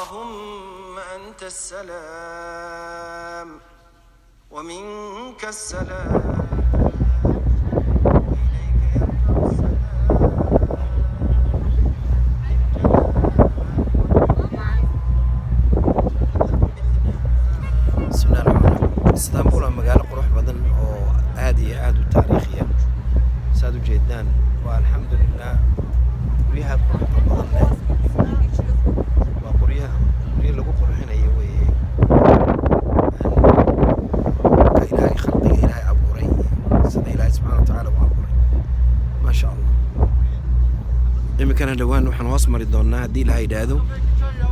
اللهم أنت السلام ومنك السلام وإليك يرجع السلام. بسم الله الرحمن الرحيم. اسطنبول مقالة قروح بدن وهذه عاد تاريخية سادو جيدان والحمد لله قريها قروح بدن وقريها لغو قرحين أي وي إلهي خلقي إلهي أبوري سيد إلهي سبحانه وتعالى وأبوري ما شاء الله إما كان دوان وحن واسمر الدونا دي إلهي دادو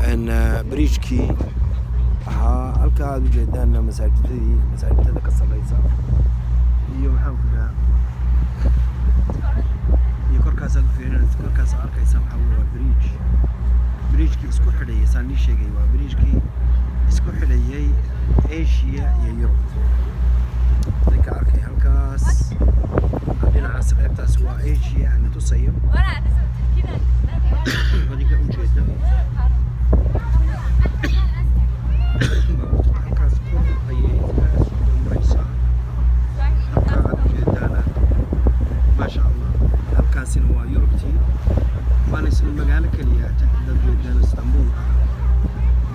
أن بريجكي halka aad u jeedaan masaajidada ka salaysa iyo maxaan ku dhahaa iyo korkaas aad fiirinaysaa korkaas arkaysa waxa waa bridge-kii isku xidhayay saan ii sheegay waa bridge-kii isku xidhayay Asia iyo Europe dadka arkay halkaas dhinacaas qaybtaas waa Asia aan tusayo wadinka u jeedaan هو يوروبتي وانا اسم المقالة كلية تحت بلدان اسطنبول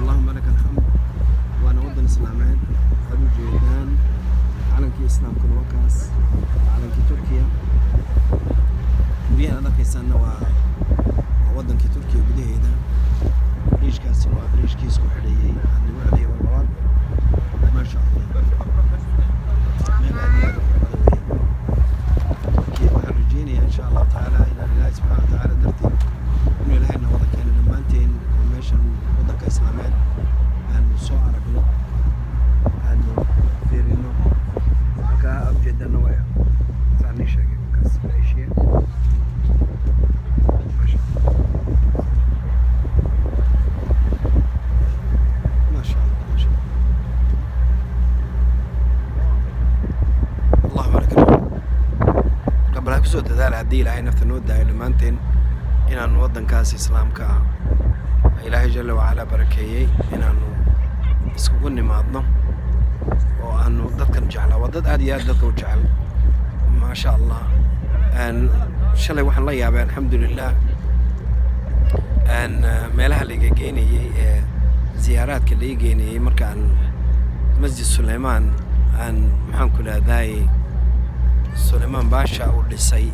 اللهم لك الحمد وانا وطن اسلامين هذو جيدان عالمكي اسلام كل وكاس عالمكي تركيا بيان هذا كيسان ووطن كي تركيا بديه هيدا ريش كاسي ريش كيسكو حليي عندي وعلي والبوار ما شاء الله إن شاء الله تعالى إلى الله سبحانه وتعالى درتي إنه إلهي إنه وضع كان نمانتين وماشان وضع كإسلامين أنه سوء عرقنا أنه فيرينه وكا أبجد النوايا ثاني شيء وكاس الأشياء ما شاء الله ما شاء الله ما شاء الله اللهم لك الحمد قبل هكذا دadaal haddii ilaahay nafta noo daayo dhammaanteen inaanu waddankaas islaamka ah ilaahay jalla wacala barakeeyey inaanu iskugu nimaadno oo aanu dadkan jeclaa waa dad aad iyo aad dadka u jecel maasha allah shalay waxaan la yaabay alxamdulilah meelaha laga geynayey ee ziyaaraadka laga geynayey markaan masjid suleymaan aan maxaan ku dhahdaay سليمان باشا ودسي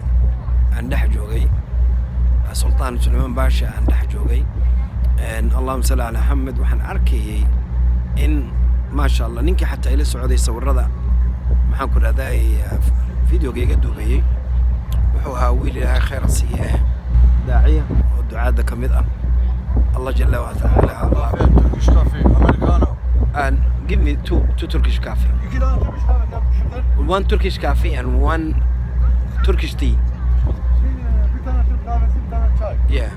عند حجوجي سلطان سليمان باشا عند حجوجي ان اللهم صل على محمد وحن اركي ان ما شاء الله نينكي حتى الى السعوديه يصور رضا maxaan ku raadaay fiidiyogeyga duubay wuxuu ahaa wiil ilaahay khayr siiye daaciya oo ducaada kamid ah Allah jalla wa ta'ala Turkish coffee americano and give me two Turkish coffee one Turkish coffee and one Turkish tea. Yeah.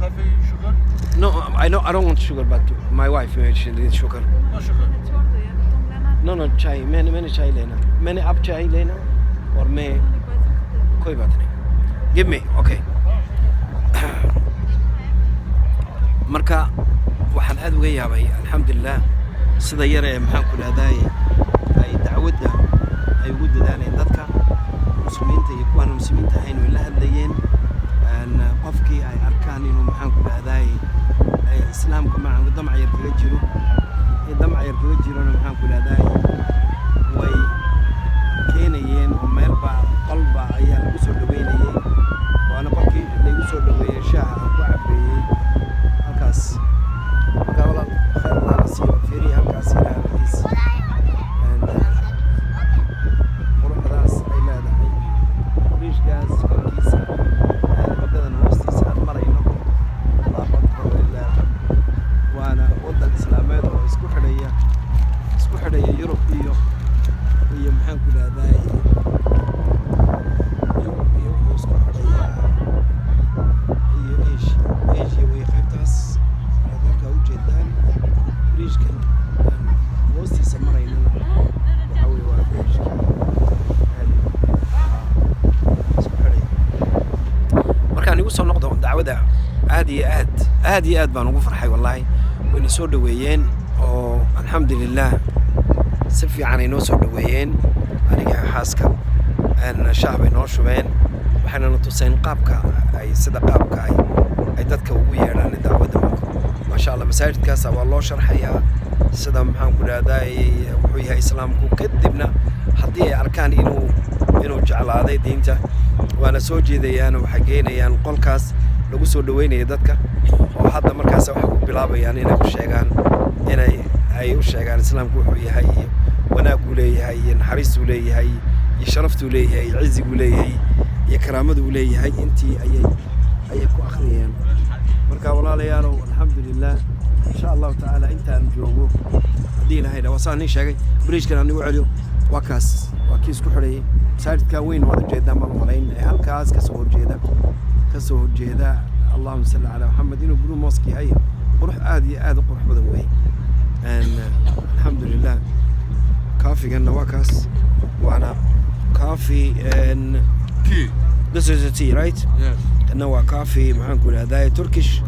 Coffee, sugar? No, I don't want sugar, but my wife she needs sugar. No sugar. No, chai. Many chai lena. Many up chai lena, or me. कोई बात नहीं. Give me, okay. marka waxaan aad uga yaabay alxamdulillah sida yar ee maxaan ku dhahday ay dacwadda ay ugu dadaaleen dadka muslimiinta iyo kuwan muslimiinta ahayn way la hadlayeen qofkii ay arkaan inuu maxaan ku dhahday islaamka macaan damc yar kaga jiro maxaan ku dhahday way keenayeen oo meelba qalba ayaa lagu soo dhaweynayay waana qofkii lagu soo dhaweeyay shaaha aan ku cabeeyay halkaas marka walaal khayr Allah siiyo fiiri halkaas ilaahiis quruxdaas ay leedahay bridge-gaas korkiisa waddadan hoostiisa aan marayno Allahu akbar walillah waana waddan islaameed oo isku xidhaya Yurub iyo maxaan ku dhahday iyo isku xidhaya iyo Asia way qaybtaas dadka u jeedaan bridge-kan hoostiisa maraynana waxa weeye waa bridge-ka isku xidhaya markaan igu soo noqdo dacwada aad iyo aad baan ugu farxay wallahi wayna soo dhaweeyeen oo alxamdulilah si fiican ay noo soo dhaweeyeen aniga xaaska shaah bay noo shubeen waxayna na tuseen qaabka ay sida qaabka ay dadka ugu yeedhaan dacwadda maasha allah masaajidkaas waa loo sharxayaa sida maxaan ku dhahday wuxuu yahay islaamku kadibna haddii ay arkaan inuu jeclaaday diinta waana soo jeedayaan waxay geenayaan qolkaas lagu soo dhaweynaya dadka oo hadda markaas waxay ku bilaabayaan inay u sheegaan ay u sheegaan islaamku wuxuu yahay wanaaguu leeyahay iyo naxariistuu leeyahay iyo sharaftuu leeyahay iyo ciziguu leeyahay iyo karaamaduu leeyahay intii ayay ku akhriyeen marka walaalayaalow alxamdulilah insha allahu tacaala intaan joogo haddii ilaahay dha wasaan nin sheegay bariijkan anigu celiyo waa kaas waa kii isku xidhayay masaajidkaa weyn waad ujeedaa ma malayn ee halkaas kasoo horjeeda allahuma salli calaa maxamed inuu blue mosque yahay qurux aad iyo aad u qurux badan weeye alxamdulilah kaafiganna waa kaas waana kaafi this is a tea right Yes. and waa kaafi maxaan ku idhahdaa Turkish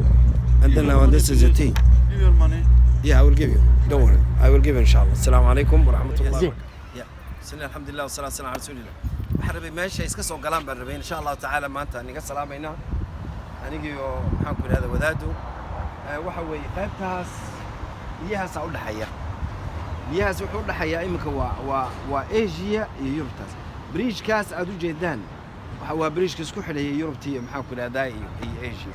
and then now this is a tea Give your money. yeah I will give you don't worry I will give you inshallah assalamu alaikum wa rahmatullahi wa barakatuh yeah bismillah alhamdulillah wa salatu ala rasulillah waxaan rabay meesha iska soo galaan baan rabay insha Allah taala maanta aniga salaamayna anigiyo maxaan ku idhahdaa wadaadu waxa weeye qaybtaas biyahaas u dhaxaya biyahaas wuxuu u dhaxayaa iminka waa Asia iyo Yurubtaas bridge-kaas aad u jeedaan waxa waa bridge-ka isku xidhaya Yurubta iyo maxaan ku idhahdaa iyo Asia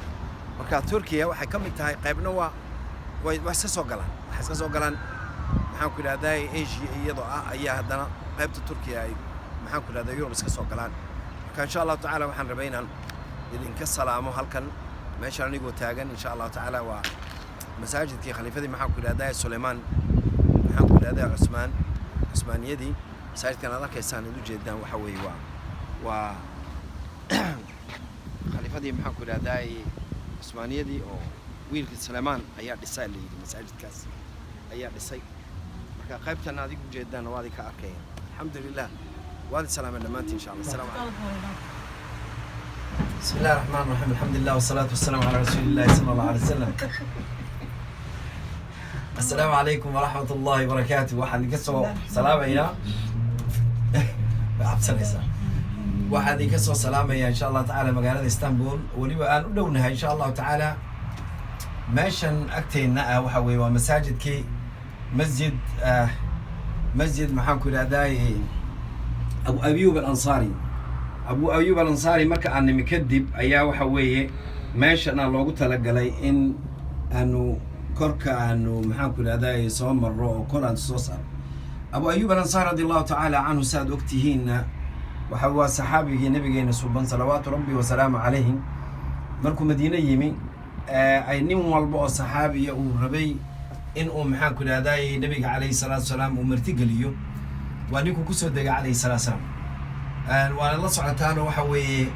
marka Turkiya waxay ka mid tahay qaybna way iska soo galaan waxay iska soo galaan maxaan ku idhahdaa Asia iyadoo ayaa haddana qaybta Turkiya ay maxaan ku idhahdaa Yurub iska soo galaan marka insha Allah taala waxaan rabay inaan idinka salaamo halkan meesha anigoo taagan insha Allah taala waa masaajidkii khaliifadii maxaan ku idhahdaa Sulaymaan maxaan ku idhahdaa Cusmaaniyadii masaajidkan aad arkaysaan u jeedaan waxa weeye waa khaliifadii maxaan ku idhahdaa Cusmaaniyadii oo wiilkii Sulaymaan ayaa dhisay la yidhi masaajidkaas ayaa dhisay marka qaybtan aad u jeedaan waa ka arkayaan alxamdulilah waad salaamay dhammaantiin insha Allah assalaamu calaykum بسم الله الرحمن الرحيم الحمد لله والصلاة والسلام على رسول الله صلى الله عليه وسلم السلام عليكم ورحمة الله وبركاته واحد يكسو سلام يا عبد سليسة واحد يكسو سلام يا إن شاء الله تعالى مقالة إسطنبول وليبا أن أدونها إن شاء الله تعالى ماشان أكتين وحوي ومساجد كي مسجد محاكو الأداي أبو أيوب الأنصاري أبو أيوب الأنصاري marka aan nimi kadib ayaa waxa weeye meeshana loogu talagalay in aanu korka aanu maxaan ku raadayay soo marro oo kor aan soo saar Abu Ayyub al-Ansari radiyallahu ta'ala anhu saad ogtihiina waxa waa saxaabigii nabigeena subhan salawaatu rabbi wa salaamu alayhi markuu Madiina yimi ay nin walba oo saxaabiya uu rabay in uu maxaan ku raadayay nabiga alayhi salaatu salaam uu martigaliyo waa ninku ku soo degay alayhi salaatu salaam وانا الله سبحانه وتعالى وحوي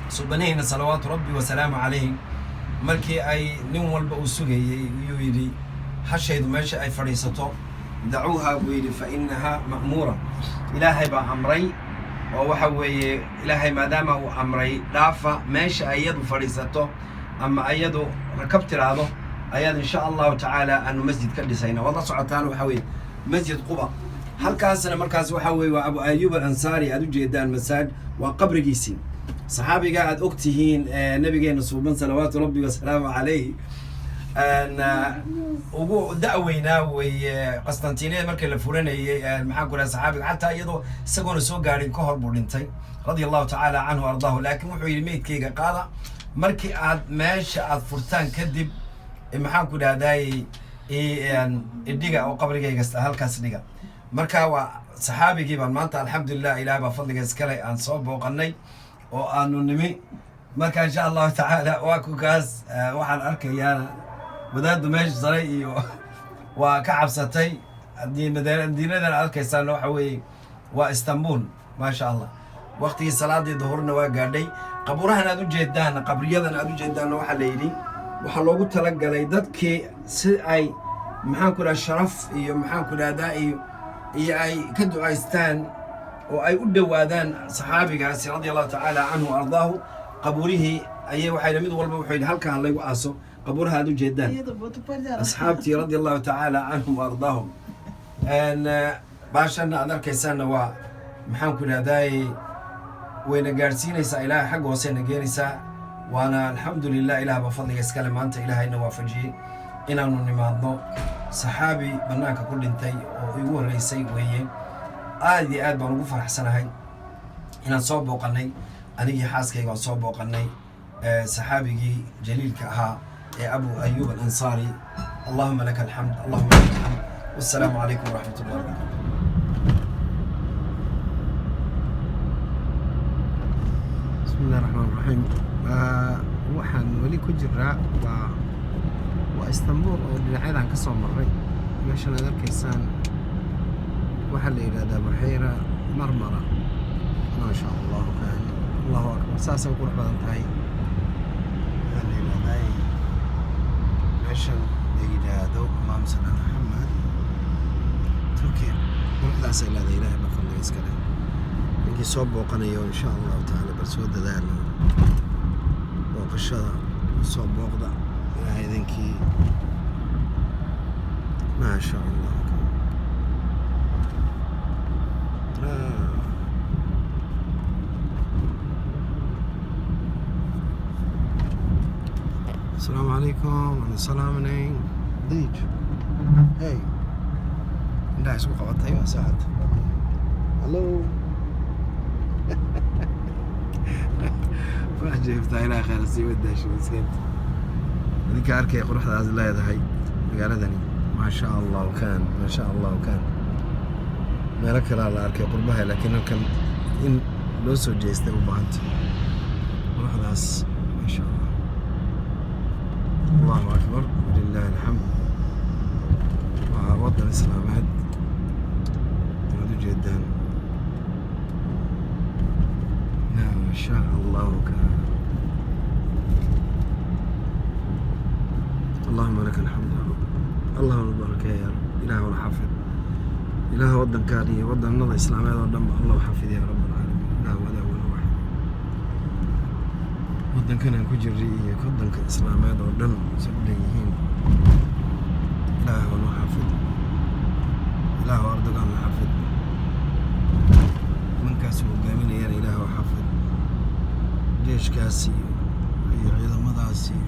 سبحانه صلوات ربي وسلام عليه مركي اي نين والبا وسغي يري حشيد ماشي اي فريسته دعوها ويري فانها مأمورة الهي با امري وحوي الهي ما دام هو امري دافا ماشي ايد فريسته اما ايد ركبت هذا ايد ان شاء الله تعالى انه مسجد كدسينا والله سبحانه وتعالى وحوي مسجد قباء halkaasna markaas waxa weeye waa Abu Ayyub al-Ansari aad u jeedaan masaajid waa qabrigiisii saxaabiga aad ogtihiin nabigeena subhan salawaatu rabbi wa salaamu alayhi ugu da'weynaa way Qastantiniya markii la furanayay maxaan ku raad saxaabiga xataa iyadoo isagoona soo gaarin ka hor buu dhintay radiyallahu ta'ala anhu ardaahu laakiin wuxuu yiri meedkayga qaada markii aad meesha aad furtaan kadib maxaan ku dhahday idhiga oo qabrigayga halkaas dhiga marka waa saxaabigii baan maanta alxamdulilah ilaahay baa fadliga iskale aan soo booqanay oo aanu nimi marka insha Allah taala waa ku kaas waxaan arkayaa wadaadu meesha saray iyo waa ka cabsatay hadii madiinadan arkaysaan waxa weeye waa Istanbul ma sha Allah waqtigii salaadii duhurna waa gaadhay qaburahan aad u jeedaan qabriyadan aad u jeedaan waxa la yiri waxa loogu talagalay dadkii si ay maxaan ku raad sharaf iyo maxaan ku raadaa iyo ay ka ducaystaan oo ay u dhawaadaan saxaabigaas radiyallahu ta'ala anhu ardaahu qaburihi ayay waxay mid walba wuxuu halkaan lagu aaso qabuuraha aad u jeedaan asxaabtii radi allahu tacaala canhum waardaahum baashanna aad arkaysaanna waa maxaan ku idhahdaay wayna gaadhsiinaysaa ilaahay xagga hooseyna geenaysaa waana alxamdulilah ilaah baa fadliga iskale maanta ilaahayna waafajiyey inaanu nimaadno saxaabi bannaanka ku dhintay oo igu horreysay weeye aad iyo aad baan ugu faraxsanahay inaan soo booqannay anigii xaaskayga aan soo booqannay saxaabigii jaliilka ahaa ee abu ayuub alansaari allahuma laka alxamd allahuma laka alxamd wassalaamu calaykum waraxmat ullahi wabarakatu bismi illahi raxmaan raxiim waxaan weli ku jiraa waa istanbul oo dhinacyadan ka soo marray meeshan aad arkaysaan waxaa la yidhahdaa buxayra marmara maa sha allahu kaan allahu akbar saasay qurux badan tahay waxaa la yidhahdaa meeshan la yidhaahdo imaam salaan maxamed turkiya quruxdaasay leedahay ilaahay baa fadliga iskale ninkii soo booqanayo insha allahu tacaala bal soo dadaalo booqashada soo booqda ilaahay idinkii maa sha allah السلام عليكم أنا سلامني ديج هاي لا اسمه قبضت أيوة ساعد هلو ما جبتها إلى خير السيوة الداش مسكت هذيك أركي قروح هذا الله هذا هاي قالتني ما شاء الله وكان ما شاء الله وكان ما لك لا أركي قربها لكن كان إن لو سجيست وبعد قروح ناس ما شاء الله الله أكبر ولله الحمد ووطن الإسلامات هذا جدا ما شاء الله كان اللهم لك الحمد يا رب اللهم بارك يا رب إله والحفظ إله وطن كاريه وطن النظر الإسلامات ودم الله حفظ يا رب العالمين إله ولا ولا واحد waddankana ku jirray iyo waddanka islaameed oo dhan isay u leeyihiin ilaah waa noo xafid ilaah waa ardagaan na xafid nimankaas hogaaminayana ilaah waa xafid jeeshkaas iyo ciidamadaas iyo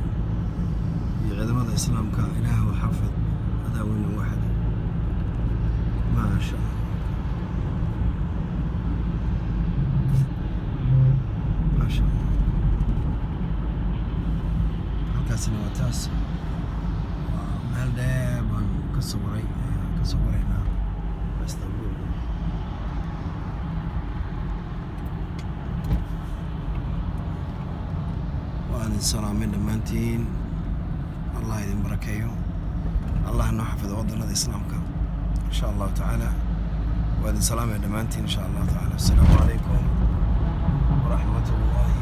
ciidamada islaamka ilaah waa xafid adaa weyna waxad maa sha allah maa sha allah taas waa meel dheer baan ka sawiraynaa istanbul waan idin salaamay dhammaantiin allah idin barakeeyo allah noo xafido waddanada islaamka insha allahu tacaala waa idin salaamay dhammaantiin insha allahu tacaala assalaamu calaykum waraxmat ullahi